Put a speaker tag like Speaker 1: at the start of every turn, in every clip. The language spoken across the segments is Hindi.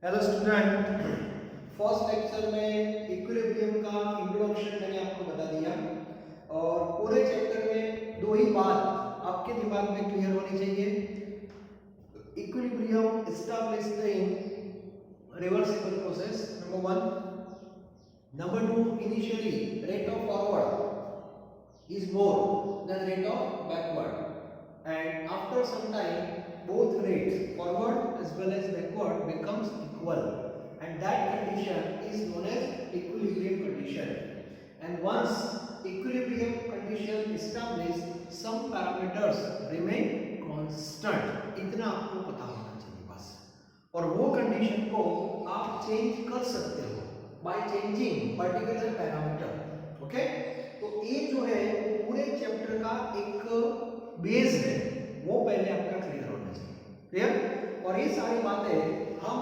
Speaker 1: हेलो स्टूडेंट, फर्स्ट लेक्चर में इक्विलिब्रियम का इंट्रोडक्शन मैंने आपको बता दिया और पूरे चैप्टर में दो ही बात आपके दिमाग में क्लियर होनी चाहिए। Equilibrium established in reversible process, number one. Number two, initially rate of forward is more than rate of backward, and after some time both rates forward as well as backward becomes equal, and that condition is known as equilibrium condition. And once equilibrium condition established, some parameters remain constant. इतना आपको पता होना चाहिए बस, और वो कंडीशन को आप चेंज कर सकते हो by changing particular parameter. Okay, तो ये जो है पूरे चैप्टर का एक बेस है, वो पहले आपका क्लियर होना चाहिए। क्लियर? और ये सारी बातें हम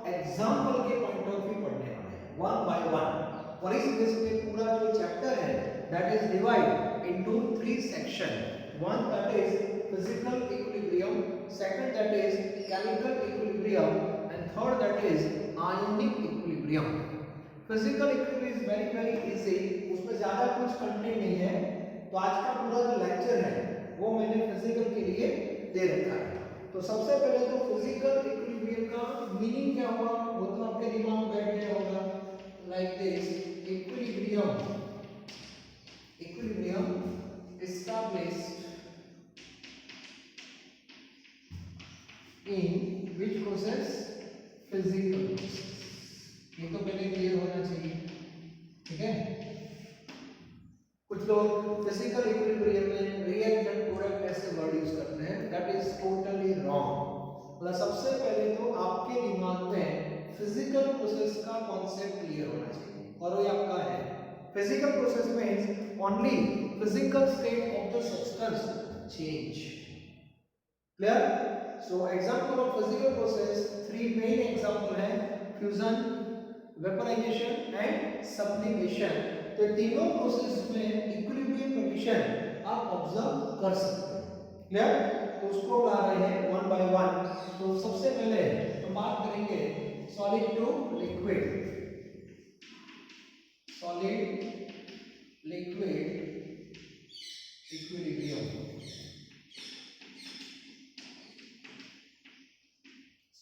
Speaker 1: एग्जांपल के पॉइंट ऑफ व्यू पढ़ने वाले हैं वन बाय वन। और इस बेस पे पूरा जो चैप्टर है that is divide into three section. One that is physical equilibrium, second that is chemical equilibrium, and third that is ionic equilibrium. Physical equilibrium is very easy, उसमें ज्यादा कुछ कंटेंट नहीं है, तो आज का पूरा जो लेक्चर है वो मैंने फिजिकल के लिए दे रखा है। तो सबसे पहले तो फिजिकल इक्विलिब्रियम का मीनिंग क्या होगा वो तो आपके दिमाग में बैठ गया होगा, like this. Equilibrium established in which process? Physical process। ये तो पहले क्लियर होना चाहिए, ठीक है। कुछ लोग फिजिकल इक्विलिब्रियम में रिएक्टेंट प्रोडक्ट ऐसे वर्ड यूज करते हैं, दैट इज टोटली रॉन्ग। मतलब सबसे पहले तो आपके दिमाग में फिजिकल प्रोसेस का कॉन्सेप्ट क्लियर होना चाहिए, और वो आपका है physical process means only physical state of the substance change. Clear? So example of physical process, three main example है, फ्यूजन, वेपराइजेशन एंड सब्लिमेशन। तो तीनों प्रोसेस में इक्विलिब्रियम कंडीशन आप ऑब्जर्व कर सकते हैं। क्लियर? तो उसको ला रहे हैं वन बाय वन। तो सबसे पहले हम बात करेंगे solid to liquid, solid liquid equilibrium.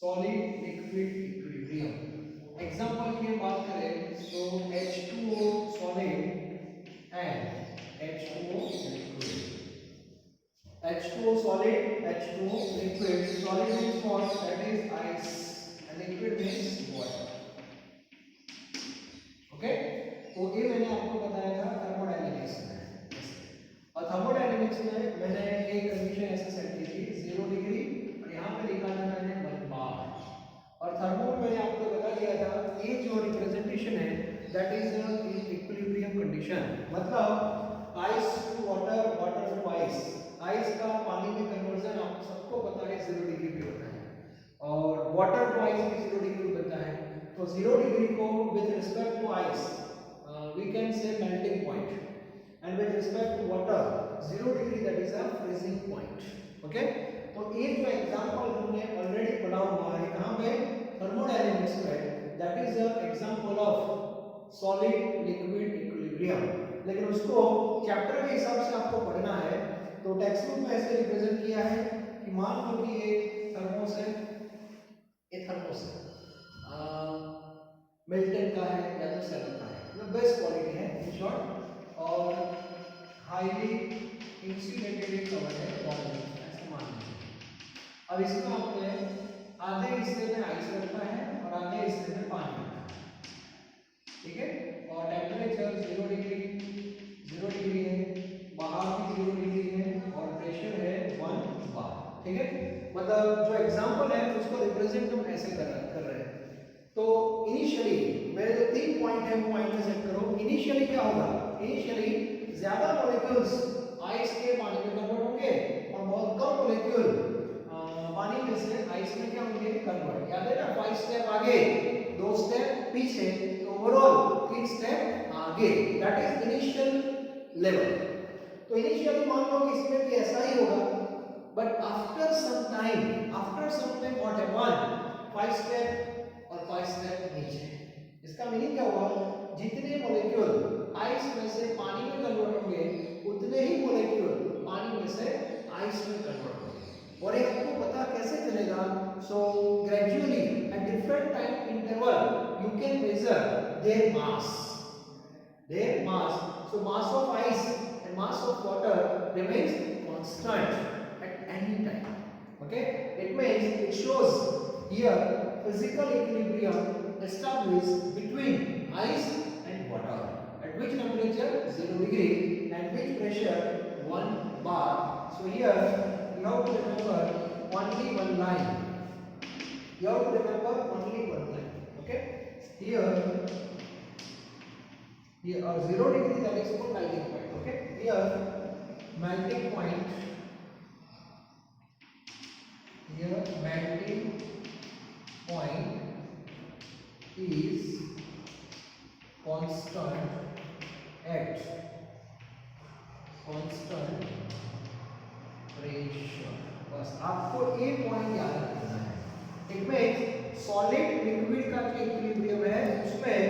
Speaker 1: Solid liquid equilibrium example की बात करें तो H2O solid and H2O liquid. H2O solid, H2O liquid. Solid means what? That is ice, and liquid means water. Okay? तो ये मैंने आपको बताया था थर्मोडायनेमिक्स में, और थर्मोडायनेमिक्स में मैंने एक कंडीशन ऐसे सेट की थी 0 डिग्री, और यहाँ पे लिखा था मैंने 1 बार। और थर्मो में मैंने आपको बता दिया था ये जो रिप्रेजेंटेशन है दैट इज इक्विलिब्रियम कंडीशन। मतलब ice to water, water to ice, ice का पानी में कन्वर्जन आप सबको पता है 0 डिग्री पे होता है, और वाटर टू आइस भी 0 डिग्री पे होता है। तो 0 डिग्री को with respect to ice we can say melting point, and with respect to water 0 degree that is a freezing point. Okay, तो एक जो एग्जांपल हमने ऑलरेडी पढ़ा हुआ है कहां पे? थर्मोडायनेमिक्स में, that is a example of solid liquid equilibrium. लेकिन उसको चैप्टर के हिसाब से आपको पढ़ना है, तो टेक्स्ट बुक में ऐसे रिप्रेजेंट किया है कि मान लो कि एक थर्मोस है, ये थर्मोस है मिल्टन का है या तो सेवन का है, मतलब बेस्ट क्वालिटी है इन शॉर्ट, और हाईली इंसुलेटेड कवर है बॉडी, ऐसा मान लीजिए। अब इसमें आपने आधे हिस्से में आइस रखा है और आधे हिस्से में पानी रखा है, ठीक है। और टेम्परेचर 0 डिग्री है, बाहर भी 0 डिग्री है, और प्रेशर है 1 बार, ठीक है। मतलब जो एग्जांपल है उसको रिप्रेजेंट हम ऐसे कर रहे हैं। तो इनिशियली मेरे जो 3 पॉइंट है वो माइंड में सेट करो। इनिशियली क्या होगा? इनिशियली ज्यादा मॉलिक्यूल्स आइस के पानी में कन्वर्ट होंगे, और बहुत कम मॉलिक्यूल पानी में से आइस में क्या होंगे? कन्वर्ट। याद है ना, 5 स्टेप आगे 2 स्टेप पीछे, तो ओवरऑल 3 स्टेप आगे, दैट इज इनिशियल लेवल। तो इनिशियली मान लो कि इसमें भी ऐसा ही होगा, but after some time what happen, 5 step first step नीचे। इसका मीनिंग क्या हुआ, जितने मॉलिक्यूल आइस में से पानी में कन्वर्ट होंगे उतने ही मॉलिक्यूल पानी में से आइस में कन्वर्ट होंगे। और ये आपको पता कैसे चलेगा, so gradually at different time interval you can measure their mass. So mass of ice and mass of water remains constant at any time. Okay, it means it shows here physical equilibrium established between ice and water at which temperature 0 degree and which pressure 1 bar. So here you have to remember only one line. You have to remember only one line. Okay, here 0 degree, that is called melting point. Okay, here melting point, here melting point is constant at constant pressure. बस आपको ये पॉइंट याद रखना है। इट मींस सॉलिड लिक्विड का जो इक्विलिब्रियम है उसमें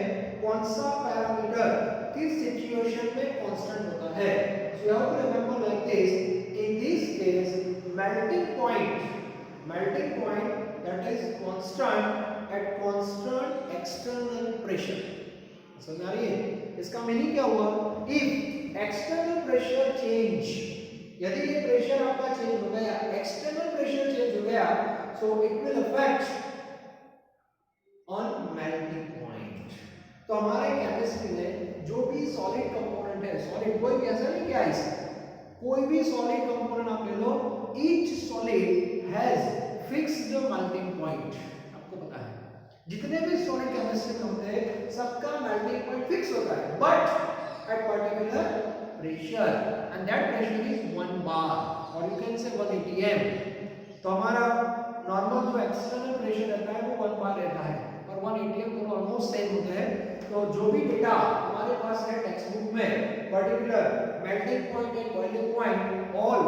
Speaker 1: कौन सा पैरामीटर किस सिचुएशन में कांस्टेंट होता है। So you have to remember like this, in this case melting point that is constant at constant external pressure. समझ आ रही है? इसका मीनिंग क्या हुआ, इफ एक्सटर्नल प्रेशर चेंज, यदि ये प्रेशर आपका चेंज हो गया, एक्सटर्नल प्रेशर चेंज हो गया, so it will affect on melting point. तो हमारे केमिस्ट्री में जो भी सॉलिड कंपोनेंट है, सॉलिड कोई भी ऐसा नहीं कि आइस, कोई भी सॉलिड कंपोनेंट आप ले लो, each solid has fixed melting point. आपको पता है जितने भी सॉलिड केमिस्ट्री में होते हैं सबका मेल्टिंग पॉइंट फिक्स होता है, but at particular pressure and that pressure is 1 bar और यू कैन से 1 atm। तो हमारा नॉर्मल जो एक्सटर्नल प्रेशर रहता है वो 1 bar रहता है और 1 atm दोनों ऑलमोस्ट सेम होते हैं। तो जो भी डेटा हमारे पास है टेक्स्ट बुक में, particular melting point and boiling point all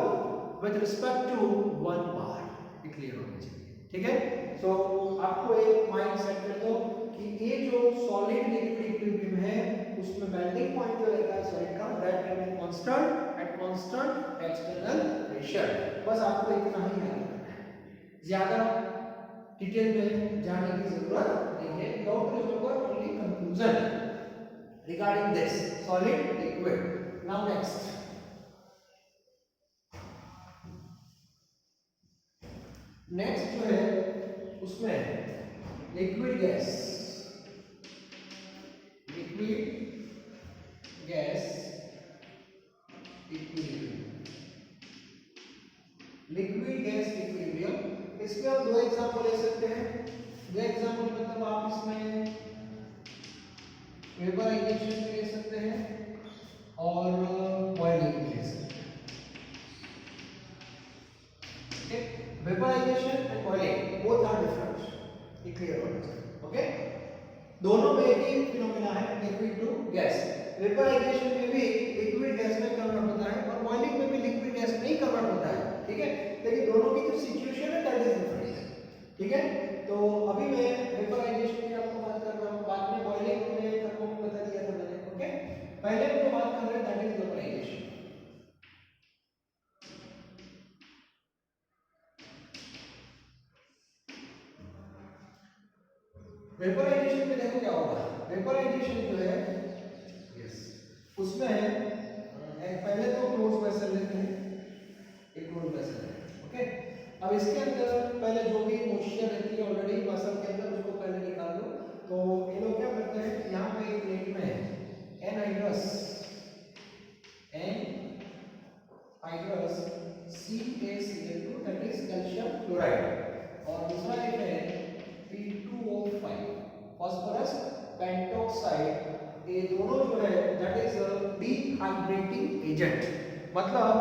Speaker 1: with respect to 1 bar, ये क्लियर होना चाहिए। ठीक है, सो आपको एक माइंड सेट कर दो कि ये जो सॉलिड लिक्विड इक्विलिब्रियम है उसमें मेल्टिंग पॉइंट जो रहता है सॉलिड का that remain constant at constant external pressure. बस आपको इतना ही याद रखना है, ज्यादा डिटेल में जाने की जरूरत नहीं है। Dot remember only conclusion regarding this solid liquid. Now next, next जो है उसमें liquid gas, liquid gas equilibrium, liquid gas equilibrium. इसमें आप दो एग्जांपल ले सकते हैं। दो एग्जांपल मतलब आप इसमें वेपराइजेशन ले सकते हैं और बॉइलिंग ले सकते हैं। Okay, vaporization and boiling both are different, ये क्लियर होना चाहिए। ओके, दोनों में एक ही फिनोमेना है, लिक्विड टू गैस। वेपराइजेशन में भी लिक्विड गैस में कन्वर्ट होता है और बॉइलिंग में भी लिक्विड गैस में ही कन्वर्ट होता है। ठीक है, लेकिन दोनों की जो सिचुएशन है दैट इज डिफरेंट है। ठीक है, तो अभी मैं वेपराइजेशन की आपको बात कर रहा हूं, बाद में बॉइलिंग में आपको बता दिया था मैंने। ओके, पहले हम जो बात कर रहे हैं दैट इज वेपराइजेशन। वेपराइजेशन में देखो क्या होगा, वेपराइजेशन जो है उसमें पहले तो क्लोज वेसल लेते हैं, एक क्लोज वेसल है। ओके, अब इसके अंदर पहले जो भी मॉइस्चर रहती है ऑलरेडी वेसल के अंदर उसको पहले निकाल दो। तो ये लोग क्या करते हैं, यहाँ पे एक प्लेट में anhydrous CaCl2 that is calcium chloride और दूसरा एक है P2O5 फास्फोरस पेंटॉक्साइड। ये दोनों जो है दैट इज डिहाइड्रेटिंग एजेंट, मतलब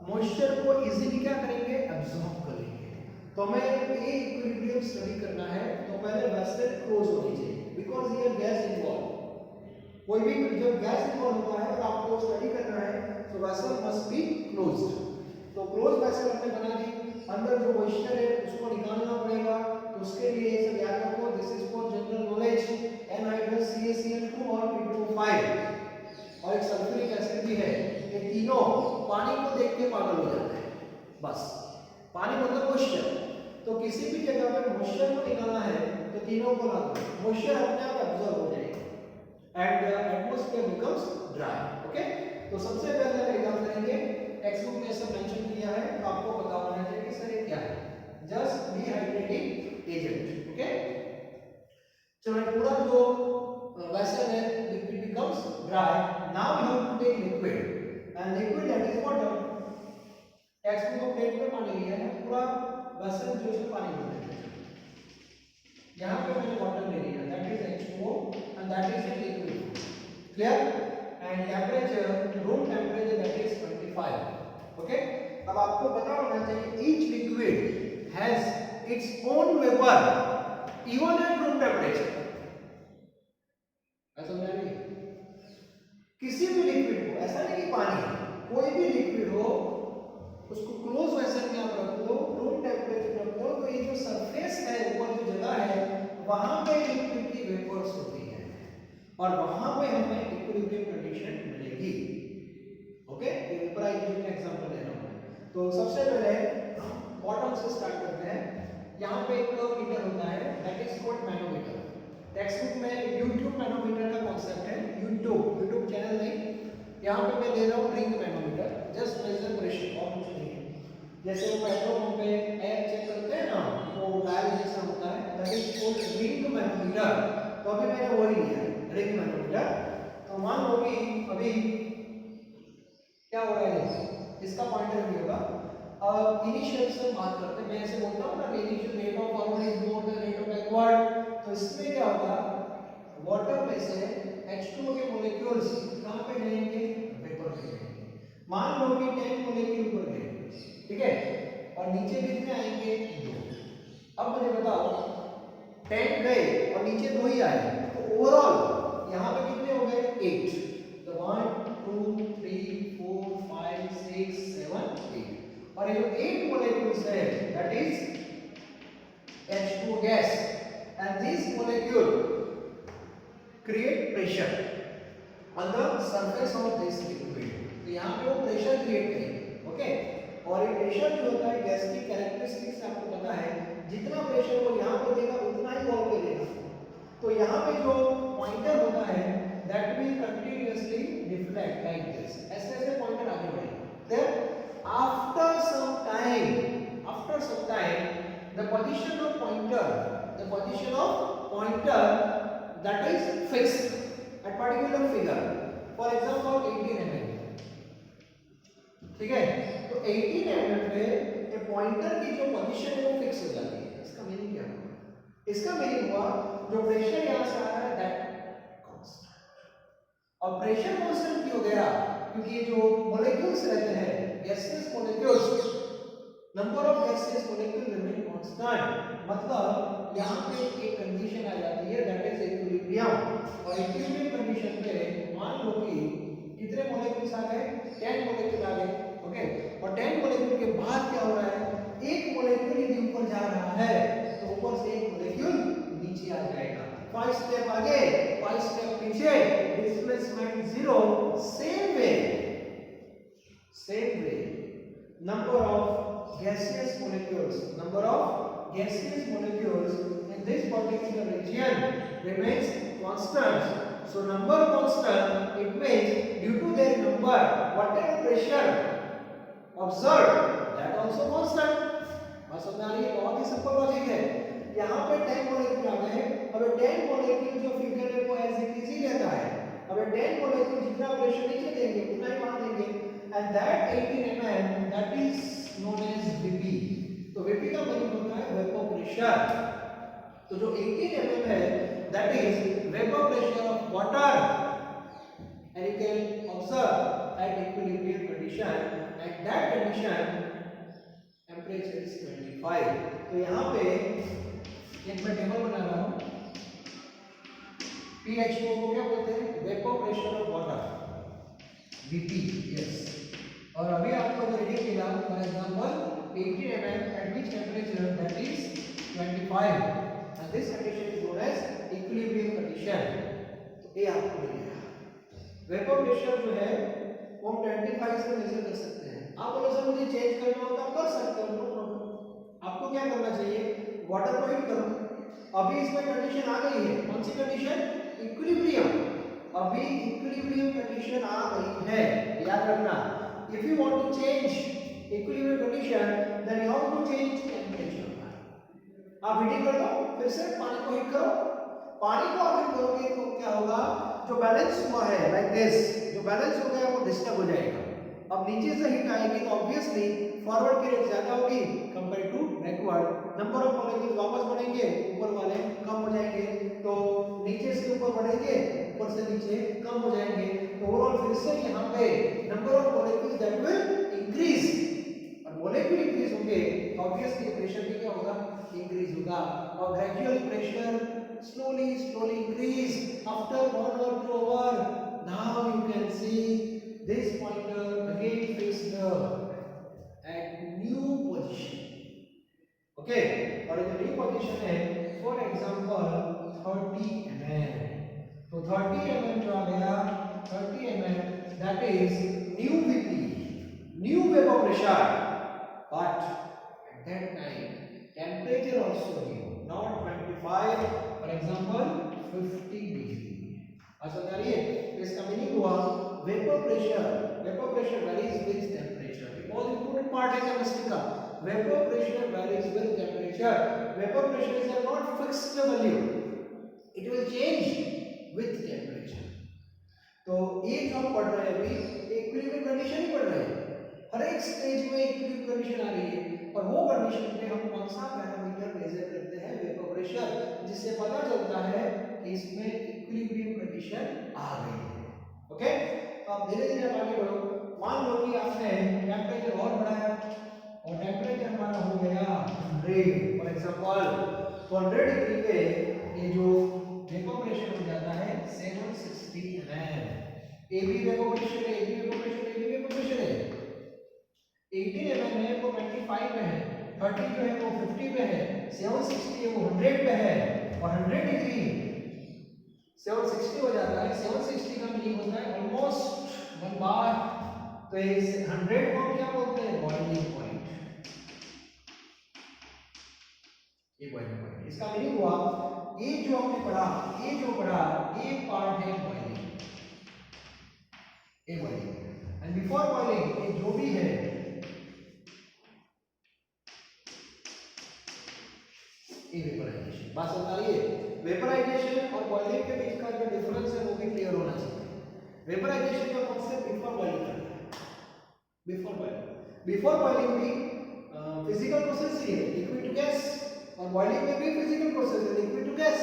Speaker 1: मॉइस्चर को इजीली क्या करेंगे, एब्जॉर्ब कर लेंगे। तो हमें ये इक्विलिब्रियम स्टडी करना है तो पहले वेसल क्लोज होनी चाहिए बिकॉज़ हियर गैस इन्वॉल्व। कोई भी जब गैस इन्वॉल्व होता है और आपको स्टडी करना है तो वेसल मस्ट बी क्लोज्ड। तो क्लोज वेसल हमने बना दी, अंदर जो मॉइस्चर है उसको निकालना पड़ेगा। तो तो उसके लिए ये सब याद रखो, this is for general knowledge. Anhydrous CaCl2 और P2O5 और एक सल्फ्यूरिक एसिड भी है, ये तीनों पानी को देख के पागल हो जाते हैं। बस पानी मतलब मॉइस्चर, तो किसी भी जगह पे मॉइस्चर को निकालना है तो तीनों को ला दो, मॉइस्चर अपने आप एब्जॉर्ब हो जाएगा and the atmosphere becomes dry. Okay, तो सबसे पहले हम एग्जाम करेंगे, टेक्स्ट बुक में सब मेंशन किया है तो आपको पता होना चाहिए कि सर ये क्या है, जस्ट डिहाइड्रेटिंग एजेंट। ओके, चलो पूरा जो वेसल है liquid becomes dry, now you have to take liquid and liquid that is water. Textbook plate पे पानी लिया है, पूरा वेसल जो है पानी भर देते हैं, यहां पे मैंने वाटर ले लिया, that is H2O and that is a liquid. Clear? And temperature, room temperature that is 25। Okay, अब आपको पता होना चाहिए each liquid has its own vapour even at room temperature. ऐसा समझ रही है? किसी भी लिक्विड को, ऐसा नहीं कि पानी, कोई भी लिक्विड हो उसको क्लोज वेसल में आप रख दो, रूम टेंपरेचर रख दो, तो ये जो सरफेस है, ऊपर जो जगह है, वहां पे लिक्विड की वेपर्स होती है और वहां पे हमें इक्विलिब्रियम कंडीशन मिलेगी। ओके, ये वेपराइजेशन का एग्जांपल ले रहा हूं। तो सबसे पहले बॉटम से स्टार्ट करते हैं। यहां पे एक मीटर होता है that is called manometer. Text book में यूट्यूब मैनोमीटर का कांसेप्ट है, यूट्यूब चैनल नहीं, यहाँ पे मैं ले रहा हूँ ring manometer, just major pressure और कुछ नहीं है। जैसे वो पेट्रोल पंप पे एयर चेक करते हैं ना, वो डायल जैसा होता है, that is called ring manometer. तो अभी मैंने वही लिया है, रिंग मैनोमीटर। तो मान लो कि अभी क्या हो रहा है, इसका पॉइंटर भी होगा। इनिशियल से बात करते हैं, मैं ऐसे बोलता हूँ ना, initial rate of forward is more than rate of backward. तो इसमें क्या होगा, वाटर में से H2O के मॉलिक्यूल्स कहां पे जाएंगे, वेपर पे जाएंगे। मान लो कि 10 मॉलिक्यूल ऊपर गए, ठीक है, और नीचे कितने आएंगे, 2। अब मुझे बताओ 10 गए और नीचे 2 ही आए, तो ओवरऑल यहां पे कितने हो गए, 8। तो 1 2 3 4 5 6 7 8, और ये जो 8 मॉलिक्यूल्स है that is H2O gas and these molecule create pressure on the surface of this liquid। तो यहाँ पे वो प्रेशर क्रिएट करेंगे। ओके, और ये प्रेशर जो होता है गैस की कैरेक्टरिस्टिक्स आपको पता है, जितना प्रेशर वो यहाँ पे देगा उतना ही वॉल पे देगा। तो यहाँ पे जो पॉइंटर होता है that will continuously deflect like this, ऐसे ऐसे पॉइंटर आगे बढ़ेगा। Then after some time the position of pointer that is fixed at particular figure, for example 18 mm, ठीक है। तो 18 mm पे ये पॉइंटर की जो पोजीशन है वो फिक्स हो जाती है। इसका मीनिंग क्या हुआ, इसका मीनिंग हुआ जो प्रेशर यहां से आ रहा है दैट कांस्टेंट, और प्रेशर कांस्टेंट क्यों गया, क्योंकि ये जो मॉलिक्यूल्स रहते हैं, gaseous molecules, number of gaseous molecule remain constant, मतलब यहां पे एक कंडीशन आ जाती है दैट इज इक्विलिब्रियम। और इक्विलिब्रियम कंडीशन पे मान लो कि कितने मॉलिक्यूल्स आ गए, 10 मॉलिक्यूल आ गए। ओके, और 10 मॉलिक्यूल के बाद क्या हो रहा है, एक मॉलिक्यूल यदि ऊपर जा रहा है तो ऊपर से एक मॉलिक्यूल नीचे आ जाएगा, 5 स्टेप आगे 5 स्टेप पीछे, displacement 0। Same way number of gaseous molecules in this particular region remains constant. So number constant, it means due to their number whatever pressure observed that also constant। बात समझ आ रही है, बहुत ही सिंपल लॉजिक है। यहाँ पे 10 मॉलिक्यूल आ गए, अब 10 मॉलिक्यूल जो फिगर है वो एज इट इज ही रहता है। अब 10 मॉलिक्यूल जितना प्रेशर नीचे देंगे उतना ही वहां देंगे, and that 18 mm that is known as Vp। तो Vp का मतलब होता है वेपर प्रेशर। तो जो 18 mm है that is vapor pressure of water, and you can observe at equilibrium condition, at that condition temperature is 25। तो यहाँ पे एक मैं टेबल बना रहा हूँ, pH को क्या बोलते हैं, vapour pressure of water, Vp। Yes, और अभी आपको जो रीडिंग मिला for example 18 mm at which temperature, that is 25 and this condition is known as equilibrium condition. तो ये आपको मिल गया। वेपर प्रेशर जो है वो हम 25 से मेजर कर सकते हैं। आप बोलो सर मुझे चेंज करना हो तो आप कर सकते हो, नो प्रॉब्लम। आपको क्या करना चाहिए, वाटर को हीट करो। अभी इसमें कंडीशन आ गई है, कौन सी कंडीशन, इक्विलिब्रियम। अभी इक्विलिब्रियम कंडीशन आ गई है, याद रखना। If you want to change equilibrium condition then you have to change temperature. आप हीटिंग कर दो, फिर से पानी को हीट करो। पानी को आप हीट करोगे तो क्या होगा, जो बैलेंस हुआ है लाइक दिस, जो बैलेंस हो गया वो डिस्टर्ब हो जाएगा। अब नीचे से हीट आएगी तो ऑब्वियसली फॉरवर्ड की रेट ज्यादा होगी compare to backward. Number of molecules वापस बढ़ेंगे, ऊपर वाले कम हो जाएंगे। तो नीचे से ऊपर बढ़ेंगे, ऊपर से नीचे कम हो जाएंगे। तो ओवरऑल फिर से यहाँ पे number of molecules that will increase, और मॉलिक्यूल इंक्रीज होंगे ऑब्वियसली प्रेशर भी क्या होगा, इंक्रीज होगा। और gradual pressure slowly increase after 1 or 2 hour. Now you can see this pointer again fixed at new position. Okay, और जो न्यू पोजीशन है फॉर एग्जांपल 30 mm, तो 30 mm जो आ गया 30 mm that is new VP, new vapor pressure, but at that time temperature also new, not 25, for example 50 degree। अच्छा जानिए, तो इसका मीनिंग हुआ vapour pressure varies with temperature. बहुत इंपॉर्टेंट पार्ट है केमिस्ट्री का, vapour pressure varies with temperature. Vapour pressure is a not fixed value, it will change with temperature. तो ये जो हम पढ़ रहे हैं अभी इक्विलिब्रियम कंडीशन ही पढ़ रहे हैं। हर एक स्टेज में इक्विलिब्रियम कंडीशन आ रही है, और वो कंडीशन में हम कौन सा पैरामीटर मेजर करते हैं, वेपर प्रेशर, जिससे पता चलता है कि इसमें इक्विलिब्रियम कंडीशन आ गई है। ओके, तो आप धीरे धीरे आगे बढ़ो। मान लो कि आपने टेम्परेचर और बढ़ाया और टेम्परेचर हमारा हो गया 100, फॉर एग्जांपल 100 डिग्री पे ये जो वेपर प्रेशर हो जाता है 760 mm। ए भी वेपर प्रेशर है, ए भी वेपर प्रेशर है, ए भी वेपर प्रेशर है। 18 mm है वो 25 पे है, 30 जो है वो 50 पे है, 760 है वो 100 पे है, और 100 डिग्री 760 हो जाता है। 760 का मीनिंग होता है ऑलमोस्ट 1 बार। तो इस 100 को क्या बोलते हैं, बॉइलिंग पॉइंट। ये बॉइलिंग पॉइंट, इसका मीनिंग हुआ ये जो हमने पढ़ा, ये पार्ट है बॉइलिंग, ये बॉइलिंग। एंड बिफोर बॉइलिंग ये जो भी है ये वेपराइजेशन। बात समझ आ रही है, वेपराइजेशन और बॉइलिंग के बीच का जो डिफरेंस है वो भी क्लियर होना चाहिए। वेपराइजेशन का कांसेप्ट बिफोर बॉइलिंग है, बिफोर बॉइलिंग भी फिजिकल प्रोसेस ही है, लिक्विड टू गैस, और बॉइलिंग में भी फिजिकल प्रोसेस है, लिक्विड टू गैस,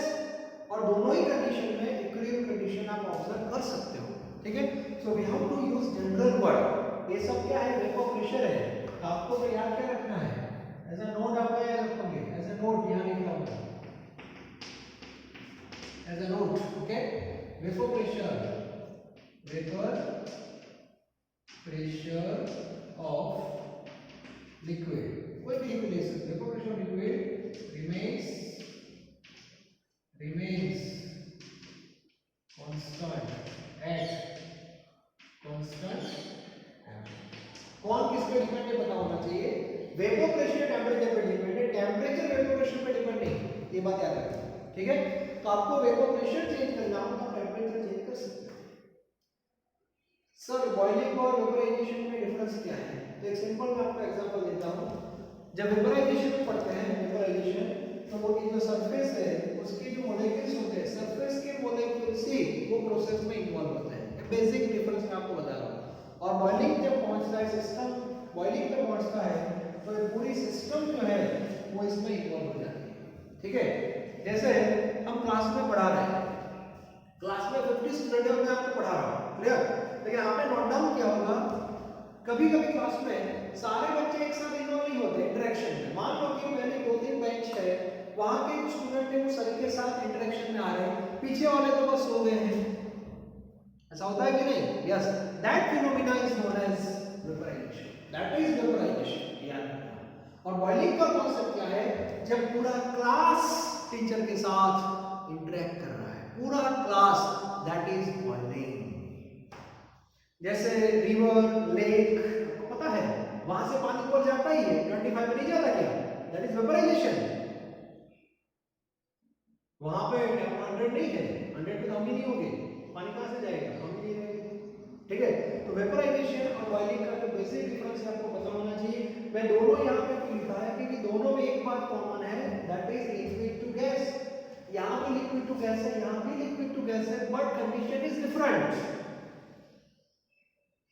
Speaker 1: और दोनों ही कंडीशन में इक्विलिब्रियम कंडीशन आप ऑब्जर्व कर सकते हो। ठीक है, so we have to use general word. ये सब क्या है, वेपर प्रेशर है, तो आपको तो याद क्या रखना है, एज अ नोट आप याद रखोगे, एज अ नोट यहां लिखा होगा, as a note. Okay, vapour pressure of liquid, कोई भी लिक्विड ले सकते, vapour pressure of liquid remains constant at constant। कौन किस पे डिपेंड है पता होना चाहिए, वेपर प्रेशर टेम्परेचर पे डिपेंड है, टेम्परेचर वेपर प्रेशर पे डिपेंड नहीं, ये बात याद रखना। ठीक है, तो आपको वेपर प्रेशर चेंज करना हो तो टेम्परेचर चेंज कर सकते हैं। सर बॉइलिंग और वेपराइजेशन में डिफरेंस क्या है, तो एक सिंपल मैं आपको एग्जांपल देता हूं। जब वेपराइजेशन में पढ़ते हैं, वेपराइजेशन, तो वो की जो सरफेस है उसके जो मॉलिक्यूल्स होते हैं, सरफेस के मॉलिक्यूल्स ही वो प्रोसेस में इन्वॉल्व होते हैं। बेसिक डिफरेंस मैं आपको बता रहा हूं। और बॉइलिंग जब पहुंचता है सिस्टम, बॉइलिंग पे पहुंचता है तो ये पूरी सिस्टम जो है वो इसमें इन्वॉल्व हो जाती है। ठीक है, जैसे हम क्लास में पढ़ा रहे हैं, क्लास में 50 स्टूडेंट में आपको पढ़ा रहा हूं, क्लियर, लेकिन आपने नोट डाउन किया होगा कभी कभी क्लास में सारे बच्चे एक साथ इन्वॉल्व नहीं होते इंटरेक्शन में। मान लो कि पहले 2-3 बेंच है, वहां के जो स्टूडेंट है वो सर के साथ इंटरेक्शन में आ रहे हैं, पीछे वाले तो बस सो गए हैं। ऐसा होता है कि नहीं? Yes, that phenomena is known as vaporization, that is vaporization, याद रखना। और बॉइलिंग का कॉन्सेप्ट क्या है? जब पूरा क्लास टीचर के साथ इंटरेक्ट कर रहा है, पूरा क्लास, दैट इज बॉइलिंग। जैसे रिवर, लेक, आपको पता है वहां से पानी ऊपर जाता ही है, 25 में नहीं जाता क्या? That is vaporization. वहां पे 100 नहीं है, 100 पे तो हम ही नहीं होंगे, पानी कहां से जाएगा? हम ही नहीं रहेंगे। ठीक है, तो वेपराइजेशन और बॉइलिंग का जो बेसिक डिफरेंस है आपको पता होना चाहिए। मैं दोनों यहाँ पे लिखा है क्योंकि दोनों में एक बात कॉमन है, that is liquid to gas. यहाँ भी लिक्विड टू गैस है, यहाँ भी लिक्विड टू गैस है, but condition is different.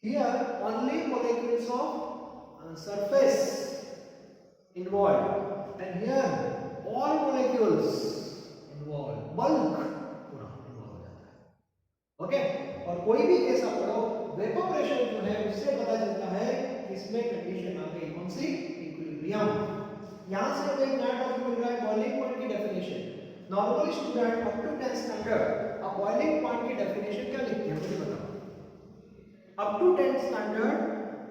Speaker 1: Here only molecules of surface involved, and here all molecules involved, bulk पूरा involved हो जाता है। ओके, और कोई भी केस आप पढ़ो, वेपर प्रेशर जो है उससे पता चलता है कि इसमें कंडीशन आ गई कौन सी? इक्विलिब्रियम। यहाँ से हमें एक नया टॉपिक मिल रहा है, बॉइलिंग पॉइंट की definition. Normal student up to 10th standard अब बॉइलिंग पॉइंट की डेफिनेशन क्या लिखते हैं मुझे बताओ। अप टू 10th स्टैंडर्ड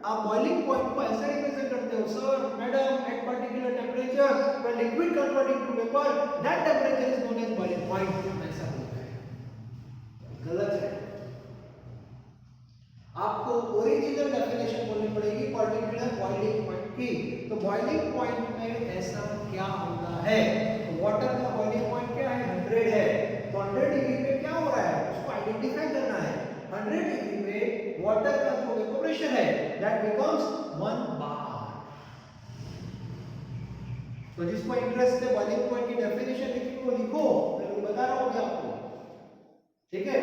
Speaker 1: आप बॉइलिंग पॉइंट को ऐसे रिप्रेजेंट करते हो, sir madam at particular temperature when liquid converting to vapour that temperature is known as boiling point. ऐसा बोलते हैं, गलत है। आपको ओरिजिनल डेफिनेशन बोलनी पड़ेगी पर्टिकुलर बॉइलिंग पॉइंट की। तो बॉइलिंग पॉइंट में ऐसा क्या होता है? तो वाटर का बॉइलिंग पॉइंट क्या है? 100 है। तो 100 डिग्री पे क्या हो रहा है उसको आइडेंटिफाई करना है। 100 डिग्री पे वाटर का जो वेपोरेशन है दैट बिकम्स 1 बार। तो जिसको इंटरेस्ट है बॉइलिंग पॉइंट की डेफिनेशन लिखी वो लिखो, मैं बता रहा हूं आपको। ठीक है,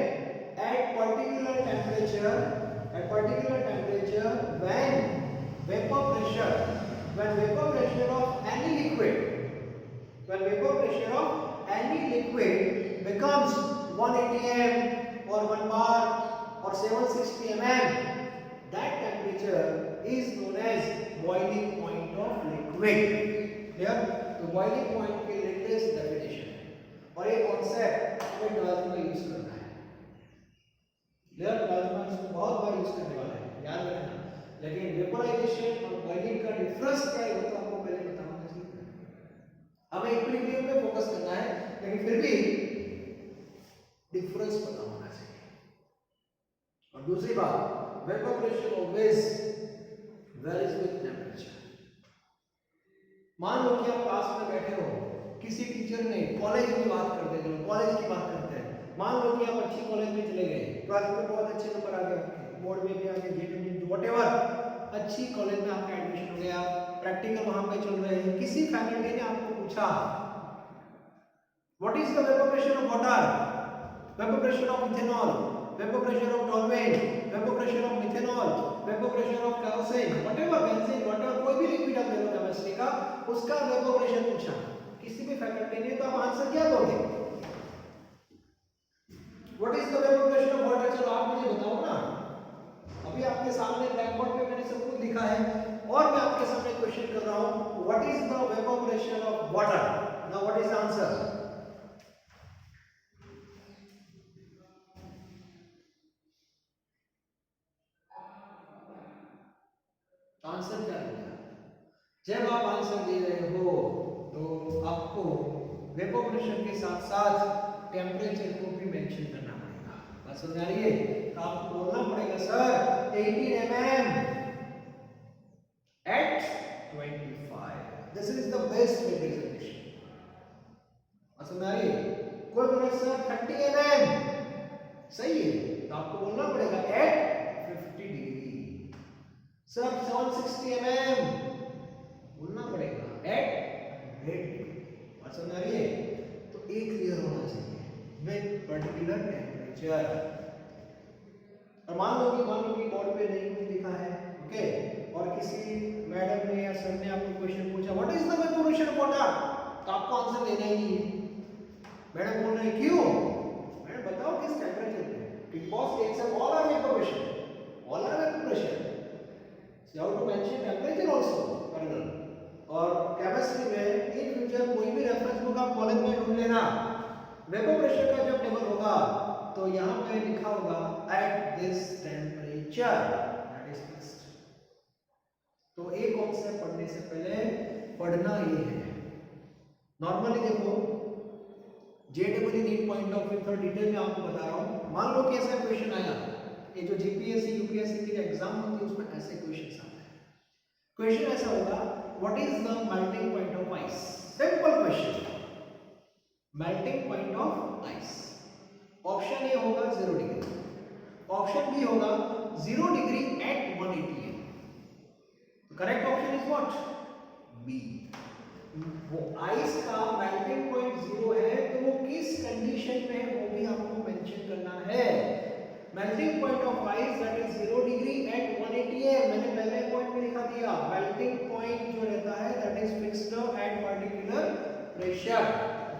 Speaker 1: eight particular temperature when vapor pressure of any liquid becomes 180 m or 1 bar or 760 mm, that temperature is known as boiling point of liquid. Clear? तो boiling point के लेटेस्ट डेफिनेशन है और ये कॉन्सेप्ट हमें 12th में यूज करना है। क्लियर? 12th में इसको बहुत बार यूज करने वाला है, याद रखना। लेकिन वेपोराइजेशन और बॉइलिंग का डिफरेंस क्या है वो तो आपको पहले पता होना चाहिए। हमें इक्विलिब्रियम पे फोकस करना है, लेकिन फिर भी डिफरेंस पता होना चाहिए। और दूसरी बात, evaporation always varies with temperature. मान लो कि आप क्लास में बैठे हो, किसी टीचर ने कॉलेज की बात करते हैं, कॉलेज की बात करते हैं, मान लो कि आप अच्छी कॉलेज में चले गए, क्लास में बहुत अच्छे नंबर आ गए, बोर्ड में भी आ गए, जेईई व्हाटएवर, अच्छी कॉलेज में आपका एडमिशन हो गया, प्रैक्टिकल वहां पे चल रहे हैं, किसी फैकल्टी ने आपको पूछा what is the vapour pressure of water, vapour pressure of ethanol, vapour pressure of toluene, vapour pressure of methanol, vapour pressure of kerosene, whatever, benzene, whatever, कोई भी लिक्विड आप ले लो केमिस्ट्री का, उसका वेपर प्रेशर पूछा किसी भी फैकल्टी ने, तो आप आंसर क्या दोगे? What is the vapour pressure of water? चलो आप मुझे बताओ ना, अभी आपके सामने ब्लैक बोर्ड पे मैंने सब कुछ लिखा है और मैं आपके सामने क्वेश्चन कर रहा हूं, what is the vapour pressure of water? Now what is the answer? Answer क्या है? जब आप आंसर दे रहे हो तो आपको वेपर प्रेशर के साथ साथ टेम्परेचर को भी मेंशन करना पड़ेगा। बात समझ आ रही है? तो आपको बोलना पड़ेगा sir 18 mm at 25, this is the best representation. बात समझ आ रही है? कोई बोले सर 30 mm, सही है, तो आपको बोलना पड़ेगा at 50 डिग्री। सर 760 mm बोलना पड़ेगा एट 100। बात समझ आ रही है? तो एक क्लियर होना चाहिए विद पर्टिकुलर टेंपरेचर। और मान लो कि बोर्ड पे नहीं कुछ लिखा है, ओके, और किसी मैडम ने या सर ने आपको क्वेश्चन पूछा what is the evaporation of water, तो आपको आंसर देना ही नहीं है। मैडम बोल रहे हैं क्यों? मैडम बताओ किस टेंपरेचर पे? Because it's all are evaporation, all are evaporation, so you have to mention temperature also parallel। और केमिस्ट्री में इन फ्यूचर कोई भी रेफरेंस बुक आप कॉलेज में ढूंढ लेना, वेपर प्रेशर का जब टेबल होगा तो यहाँ पे लिखा होगा at this temperature, that is fixed. तो एक कॉन्सेप्ट पढ़ने से पहले पढ़ना ये है। नॉर्मली देखो जेडब्ल्यू नीट पॉइंट ऑफ व्यू, थोड़ा डिटेल में आपको बता रहा हूँ। मान लो कि ऐसा क्वेश्चन आया, ये जो जीपीएससी यूपीएससी की एग्जाम होती है उसमें ऐसे क्वेश्चन आते हैं। क्वेश्चन ऐसा होगा, what is the melting point of ice? Simple question, melting point of ice. Option A होगा 0 डिग्री, ऑप्शन बी होगा 0 degree at 180 M. Correct option is what? B. वो आइस का मेल्टिंग पॉइंट 0 है तो वो किस कंडीशन में है वो भी आपको मेंशन करना है। Melting point of ice that is 0 degree at 180 M. मैंने पहले पॉइंट में लिखा दिया, मेल्टिंग पॉइंट जो रहता है that is fixed at particular pressure,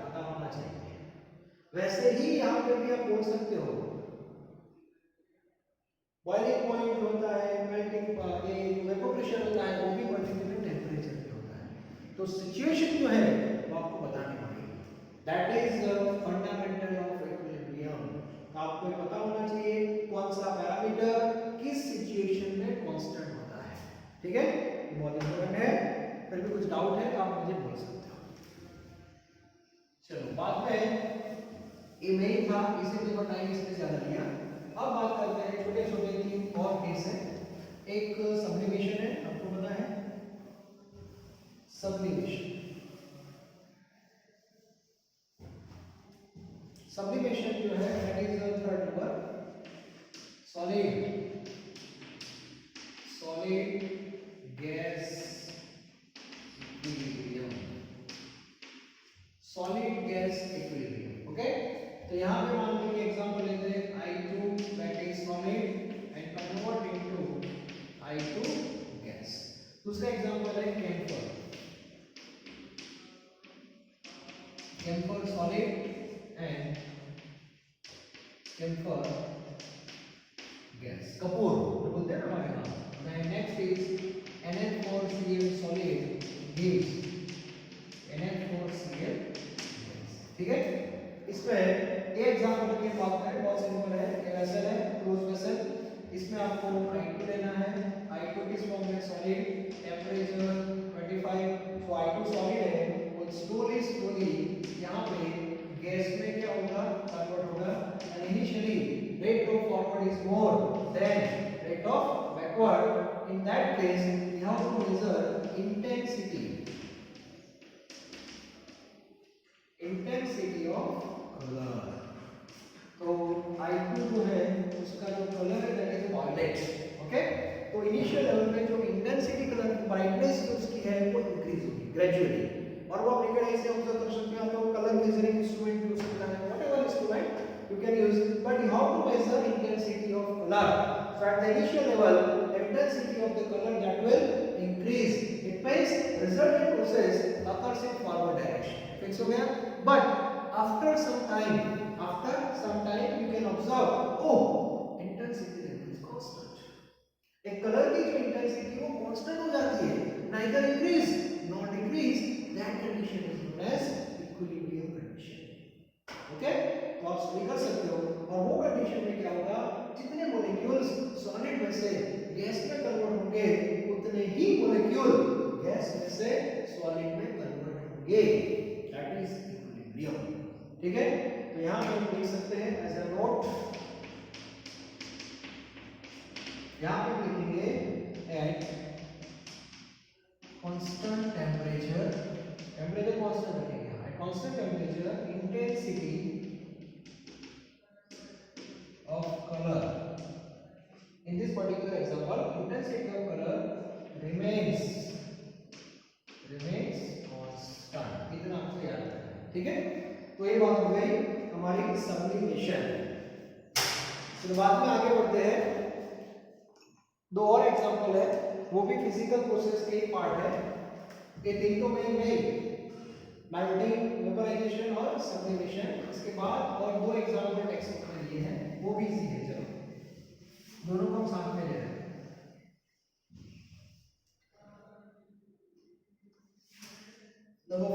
Speaker 1: पता होना चाहिए। वैसे ही यहां पे भी आप बोल सकते हो बॉइलिंग पॉइंट जो होता है, मेल्टिंग ये जो वेपर प्रेशर होता है वो भी पर्टिकुलर टेंपरेचर पे होता है। तो सिचुएशन जो है वो आपको बतानी पड़ेगी। That is fundamental of equilibrium. आपको ये पता होना चाहिए कौन सा पैरामीटर किस सिचुएशन में कांस्टेंट होता है। ठीक है, बहुत इंपॉर्टेंट है। फिर भी कुछ डाउट है तो आप मुझे बोल सकते हो। चलो बाद में ये मेन था, इसीलिए मैं टाइम इसमें ज्यादा लिया। अब बात करते हैं छोटे छोटे 3 और केस है। एक सब्लिमेशन है, आपको पता है सब्लिमेशन। सब्लिमेशन जो है that is third number, solid gas equilibrium, solid gas equilibrium. Okay, तो यहां पे मान लो कि एग्जांपल लेते हैं I2 that is solid and convert into I2 gas. दूसरा एग्जांपल है camphor solid and camphor gas, Kapoor जो बोलते हैं ना हमारे यहाँ। Next is NH4Cl solid gives NH4Cl gas। ठीक है, इसमें एक एग्जांपल की बात करें, बहुत सिंपल है। ये वेसल है, क्लोज वेसल, इसमें आपको I2 लेना है। I2 किस फॉर्म में? सॉलिड, टेंपरेचर 25, तो I2 सॉलिड है और स्लोली यहाँ पे गैस में क्या होगा? कन्वर्ट होगा। And initially rate of forward is more than rate of backward. In that case we have to measure intensity of colour. तो I2 जो है उसका जो कलर है दैट इज वायलेट। ओके, तो इनिशियल लेवल में जो इंटेंसिटी कलर की ब्राइटनेस जो उसकी है वो इंक्रीज होगी ग्रेजुअली। और वो आप निकल ऐसे ऑब्जर्व कर सकते हैं, तो कलर मेजरिंग इंस्ट्रूमेंट यूज करना है, whatever instrument you can use, but you have to measure intensity of colour. So at the initial level the intensity of the colour that will increase, it means resultant process occurs in forward direction। Fix हो गया। But after some time you can observe, oh intensity level is constant। एक कलर की जो इंटेंसिटी वो कांस्टेंट हो जाती है, neither increase nor decrease, that condition is known as equilibrium condition। Okay, तो आप स्टडी कर सकते हो। और वो कंडीशन में क्या होगा, जितने मॉलिक्यूल्स सॉलिड में से गैस में कन्वर्ट होंगे उतने ही मॉलिक्यूल गैस में से सॉलिड में कन्वर्ट होंगे, दैट इज इक्विलिब्रियम। ठीक है, तो यहां पे हम देख सकते हैं एज अ नोट, यहां पे लिखेंगे at constant temperature, temperature constant रखेंगे, at constant temperature intensity of colour, in this particular example intensity of colour remains constant. इतना आपको याद रखना है। ठीक है, तो ये बात हो गई हमारी सब्लिमेशन। शुरुआत में आगे बढ़ते हैं, 2 और एग्जांपल है, वो भी फिजिकल प्रोसेस के ही पार्ट है। ये तीनों में मेल्टिंग, वेपराइजेशन और सब्लिमेशन। इसके बाद और 2 एग्जांपल टेक्स्ट बुक में लिए हैं, वो भी इजी है। चलो दोनों को हम साथ में ले रहे हैं। Number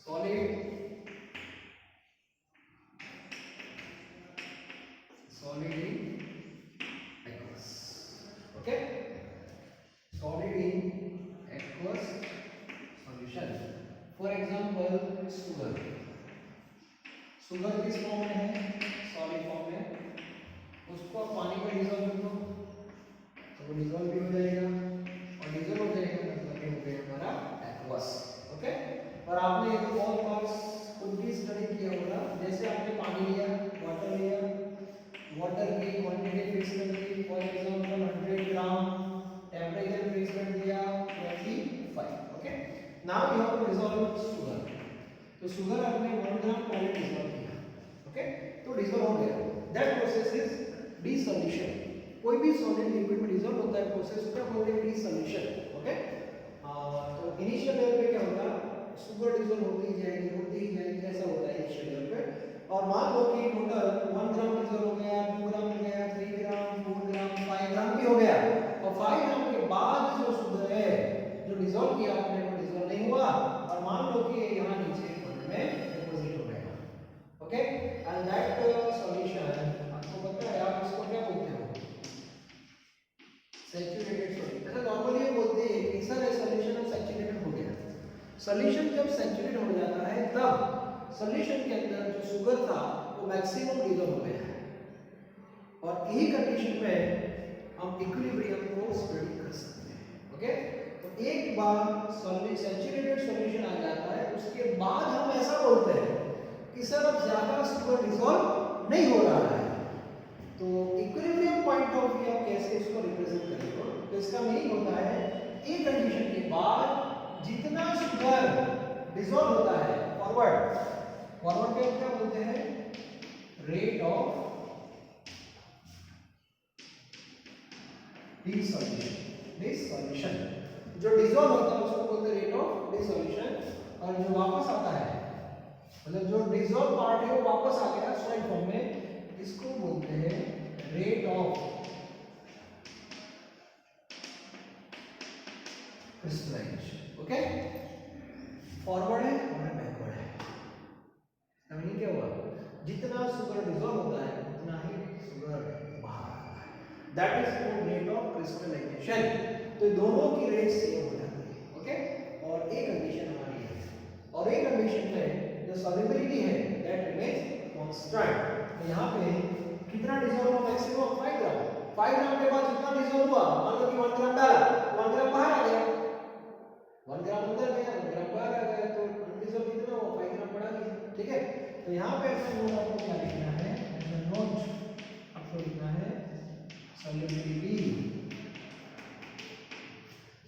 Speaker 1: 4, solid in aqueous। Okay, sugar किस फॉर्म में है, सॉलिड फॉर्म में, उसको आप पानी में डिजोल्व कर दो तो वो डिजोल्व भी हो जाएगा, और डिजोल्व हो जाएगा मतलब ये हो गया हमारा एक्वस। ओके, और आपने एक और पार्ट्स खुद भी स्टडी किया होगा, जैसे आपने पानी लिया, वाटर की क्वांटिटी फिक्स कर दी, for example 100 gram, temperature fix कर दिया 25। Okay, now you have to dissolve sugar, तो शुगर आपने 1 ग्राम पहले डिसॉल्व किया। ओके, तो डिसॉल्व हो गया, दैट प्रोसेस इज डिसॉल्यूशन। कोई भी सॉलिड लिक्विड में डिसॉल्व होता है प्रोसेस उसका बोलते हैं डिसॉल्यूशन। ओके, तो इनिशियल लेवल पे क्या होगा, शुगर डिसॉल्व होती जाएगी, ऐसा होता है इनिशियल लेवल पे। और मान लो कि टोटल 1 ग्राम डिसॉल्व हो गया, 2 ग्राम हो गया, 3 ग्राम, 4 ग्राम, 5 ग्राम भी हो गया, और 5 ग्राम के बाद जो शुगर है जो डिसॉल्व किया आपने वो डिसॉल्व नहीं हुआ, और मान लो कि यहाँ नीचे वाटर में डिपॉजिट हो गया। ओके, एंड दैट सॉल्यूशन आपको पता है आप इसको क्या बोलते हो, सैचुरेटेड सॉल्यूशन। ऐसा नॉर्मली ये बोलते हैं कि सर ये सॉल्यूशन अब सैचुरेटेड हो गया। सॉल्यूशन जब सैचुरेट हो जाता है तब सॉल्यूशन के अंदर जो शुगर था वो मैक्सिमम डिसॉल्व हो गया है, और यही कंडीशन में हम इक्विलिब्रियम को स्टडी कर सकते हैं। ओके, तो एक बार सैचुरेटेड सॉल्यूशन आ जाता है उसके बाद हम ऐसा बोलते हैं कि सर अब ज्यादा शुगर डिसॉल्व नहीं हो रहा है। तो इक्विलिब्रियम पॉइंट ऑफ व्यू आप कैसे इसको रिप्रेजेंट करेंगे, तो इसका मीनिंग होता है एक कंडीशन के बाद जितना शुगर डिसॉल्व होता है फॉरवर्ड के क्या बोलते हैं, रेट ऑफ डिसॉल्यूशन। जो डिसॉल्व होता है उसको बोलते हैं रेट ऑफ डिसॉल्यूशन, और जो वापस आता है मतलब जो डिसॉल्व पार्ट है वो वापस आ गया सॉलिड फॉर्म में, इसको बोलते हैं rate of crystallization. Okay, forward है और बैकवर्ड है, मीनिंग क्या हुआ, जितना शुगर डिसॉल्व होता है उतना ही शुगर बाहर आता है, that is called rate of crystallization. तो दोनों की रेट सेम हो जाती है। ओके, और एक कंडीशन हमारी है, और एक कंडीशन में जो सॉल्युबिलिटी है दैट रिमेन्स कांस्टेंट। तो यहां पे कितना डिसॉल्व हुआ, मैक्सिमम 5 ग्राम। 5 ग्राम के बाद जितना डिसॉल्व हुआ, मान लो कि 1 ग्राम डाला, 1 ग्राम बाहर आ गया, 1 ग्राम अंदर गया, 1 ग्राम बाहर आ गया, तो अनडिसॉल्व कितना हुआ, 5 ग्राम बढ़ा दिया। ठीक है, तो यहाँ पे ऐसा नोट आपको क्या लिखना है, ऐसा नोट आपको लिखना है सॉल्युबिलिटी।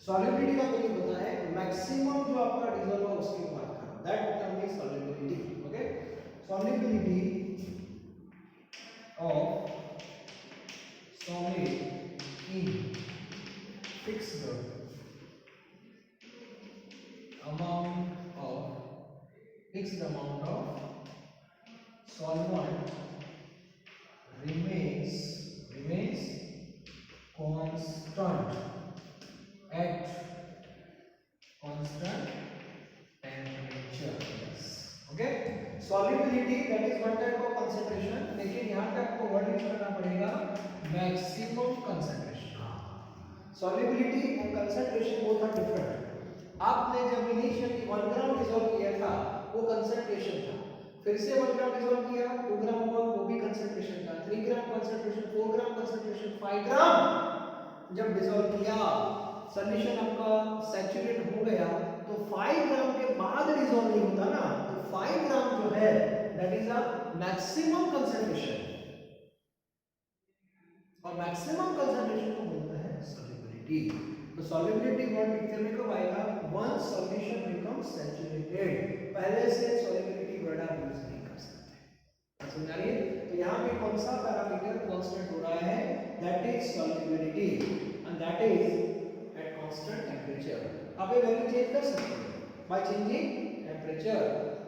Speaker 1: सॉल्युबिलिटी का मतलब होता है मैक्सिमम जो आपका डिसॉल्व हुआ उसके बाद का, that term is solubility. Okay, solubility of solid in fixed amount of solvent remains constant at constant temperature. Yes. Okay, solubility that is one type of concentration, लेकिन यहाँ पे आपको वर्ड यूज करना पड़ेगा maximum concentration. solubility and concentration both are different. आपने जब इनिशियली 1 ग्राम डिसॉल्व किया था वो कंसंट्रेशन था, फिर से 1 ग्राम डिसॉल्व किया 2 ग्राम हुआ वो भी कंसंट्रेशन था, 3 ग्राम कंसंट्रेशन, 4 ग्राम कंसंट्रेशन, 5 ग्राम जब डिसॉल्व किया सॉल्यूशन आपका सैचुरेट हो गया, तो 5 ग्राम के बाद डिसॉल्व नहीं होता ना, तो 5 ग्राम जो है that is a maximum concentration, और मैक्सिमम कंसंट्रेशन को बोलता है सॉल्युबिलिटी। तो सॉल्युबिलिटी वर्ड पिक्चर में कब आएगा, वंस सॉल्यूशन बिकम्स सैचुरेटेड, पहले से सॉल्युबिलिटी वर्ड आप यूज नहीं कर सकते। समझ आ रही है, तो यहाँ पे कौन सा पैरामीटर कांस्टेंट हो रहा है, that is solubility, and that is eight constant temperature. आप ये वैल्यू चेंज कर सकते हो बाय चेंजिंग टेंपरेचर,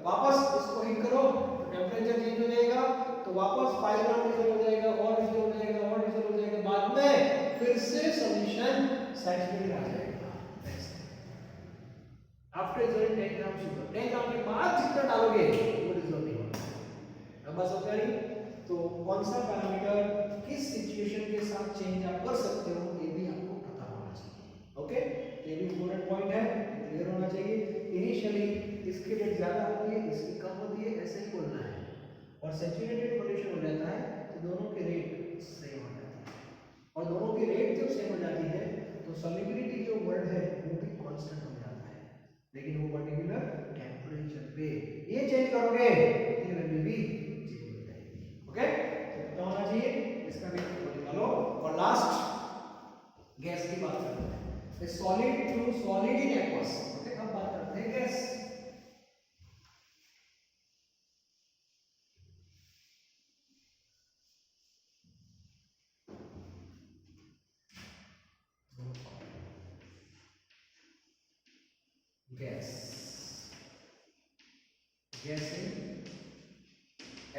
Speaker 1: वापस इसको हीट करो तो टेंपरेचर चेंज हो जाएगा, तो वापस 5 ग्राम डिसॉल्व हो जाएगा, और डिसॉल्व हो जाएगा, और डिसॉल्व हो जाएगा, बाद में फिर से सॉल्यूशन सैचुरेटेड आ जाएगा। आफ्टर डिसॉल्विंग 10 ग्राम शुगर, 10 ग्राम के बाद जितना डालोगे वो डिसॉल्व नहीं होगा। अब बस हो गया, तो कौन सा पैरामीटर किस सिचुएशन के साथ चेंज आप कर सकते हो ये भी आपको पता होना चाहिए। ओके, ये भी इंपॉर्टेंट पॉइंट है, क्लियर होना चाहिए। इनिशियली इसकी रेट ज्यादा होती है, इसकी कम होती है, ऐसे ही बोलना है। और सैचुरेटेड कंडीशन हो जाता है तो दोनों के रेट सेम हो जाती है, और दोनों की रेट जब सेम हो जाती है तो सॉल्युबिलिटी जो वर्ड है वो भी कांस्टेंट हो जाता है, लेकिन वो पर्टिकुलर टेम्परेचर पे ये चेंज करोगे ये वैल्यू भी चेंज हो जाएगी। ओके, तो क्या होना चाहिए इसका भी निकालो। और लास्ट गैस की बात करते हैं, solid to solid in aqueous. Okay, अब बात करते हैं gas. Gas, gas in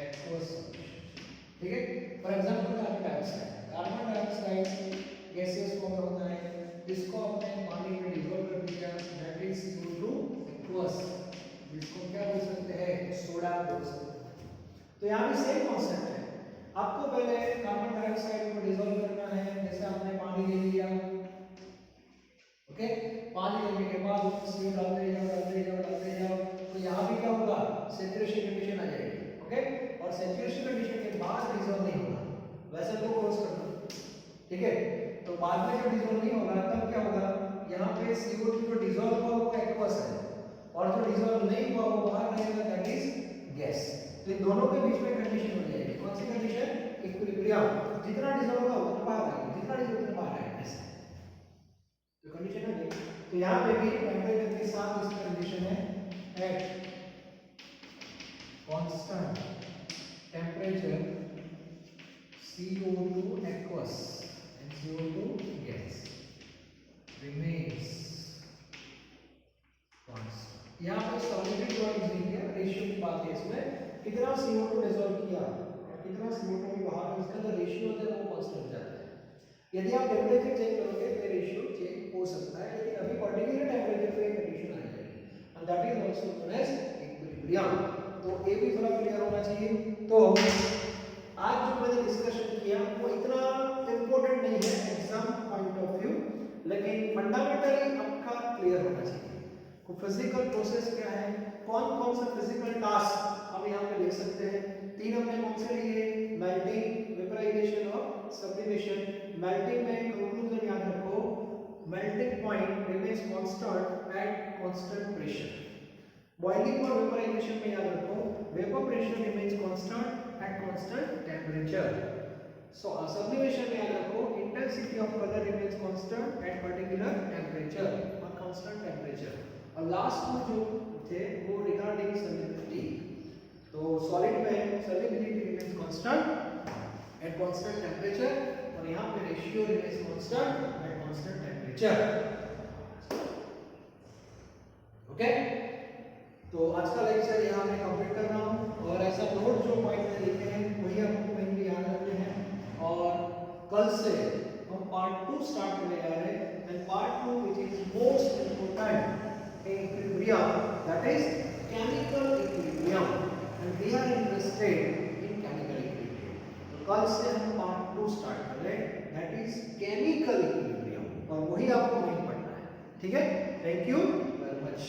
Speaker 1: aqueous, ठीक है। For example carbon dioxide, carbon dioxide gaseous form में होता है, जिसको आपने पानी में डिसॉल्व कर दिया, दैट इज टू एक्वस, जिसको क्या बोल सकते हैं सोडा बोल सकते हैं। तो यहाँ भी सेम कॉन्सेप्ट है, आपको पहले कार्बन डाइऑक्साइड को डिसॉल्व करना है, जैसे आपने पानी ले लिया, ओके, पानी लेने के बाद उसमें डालते जाओ, तो यहाँ भी क्या होगा सैचुरेशन कंडीशन आ जाएगी। ओके, और सैचुरेशन कंडीशन के बाद डिसॉल्व नहीं होगा, वैसे तो क्रॉस करना, ठीक है। तो बाद में जब डिसॉल्व नहीं होगा तब क्या होगा, यहाँ पे CO2 जो डिसॉल्व हुआ वो एक्वस है, और जो डिसॉल्व नहीं हुआ वो बाहर रहेगा, दैट इज गैस। तो इन दोनों के बीच में कंडीशन हो जाएगी, कौन सी कंडीशन, इक्विलिब्रियम, जितना डिसॉल्व होगा उतना बाहर आएगा, जितना डिसॉल्व उतना बाहर आएगा, ऐसे तो कंडीशन है। तो यहाँ पे भी टेम्परेचर के साथ इसकी कंडीशन है at constant temperature CO2 aqueous and CO2 gas remains constant। यहाँ पे सॉलिड जो यूज किया रेशियो की बात है, इसमें कितना CO2 डिसॉल्व किया और कितना CO2 भी बाहर, उसका जो रेशियो होता है वो कांस्टेंट हो जाता है। यदि आप टेम्परेचर चेक करोगे तो रेशियो चेंज हो सकता है, लेकिन अभी पर्टिकुलर टेम्परेचर पे कंडीशन आ जाएगी, and that is also known as equilibrium. तो ये भी थोड़ा क्लियर होना चाहिए। तो आज जो मैंने डिस्कशन किया वो इतना इंपॉर्टेंट नहीं है एग्जाम पॉइंट ऑफ व्यू, लेकिन फंडामेंटली आपका क्लियर होना चाहिए। तो फिजिकल प्रोसेस क्या है, कौन कौन सा फिजिकल टास्क हम यहाँ पे लिख सकते हैं, तीन हमने कौन से लिए, मेल्टिंग, वेपराइजेशन और सब्लिमेशन। मेल्टिंग में कंक्लूजन याद रखो, melting point remains constant at constant pressure. Boiling और वेपराइजेशन में याद रखो, vapour pressure remains constant at constant temperature. So sublimation में याद रखो, intensity of colour remains constant at particular temperature और कांस्टेंट टेम्परेचर। और लास्ट में जो थे वो रिगार्डिंग सॉलिबिलिटी, तो सॉलिड में solubility remains constant at constant temperature, और यहाँ पे ratio remains constant at constant temperature. Okay, तो आज का लेक्चर यहाँ मैं कंप्लीट कर रहा हूँ, और ऐसा नोट जो पॉइंट में लिखे हैं वही आपको मेनली याद रखने हैं। और कल से हम पार्ट 2 स्टार्ट करने जा रहे हैं, and part 2 which is most important in equilibrium, that is chemical equilibrium, and we are interested in chemical equilibrium. तो कल से हम पार्ट 2 स्टार्ट कर रहे हैं, दैट इज केमिकल इक्विलिब्रियम, और वही आपको मेन पढ़ना है, ठीक है। Thank you very much.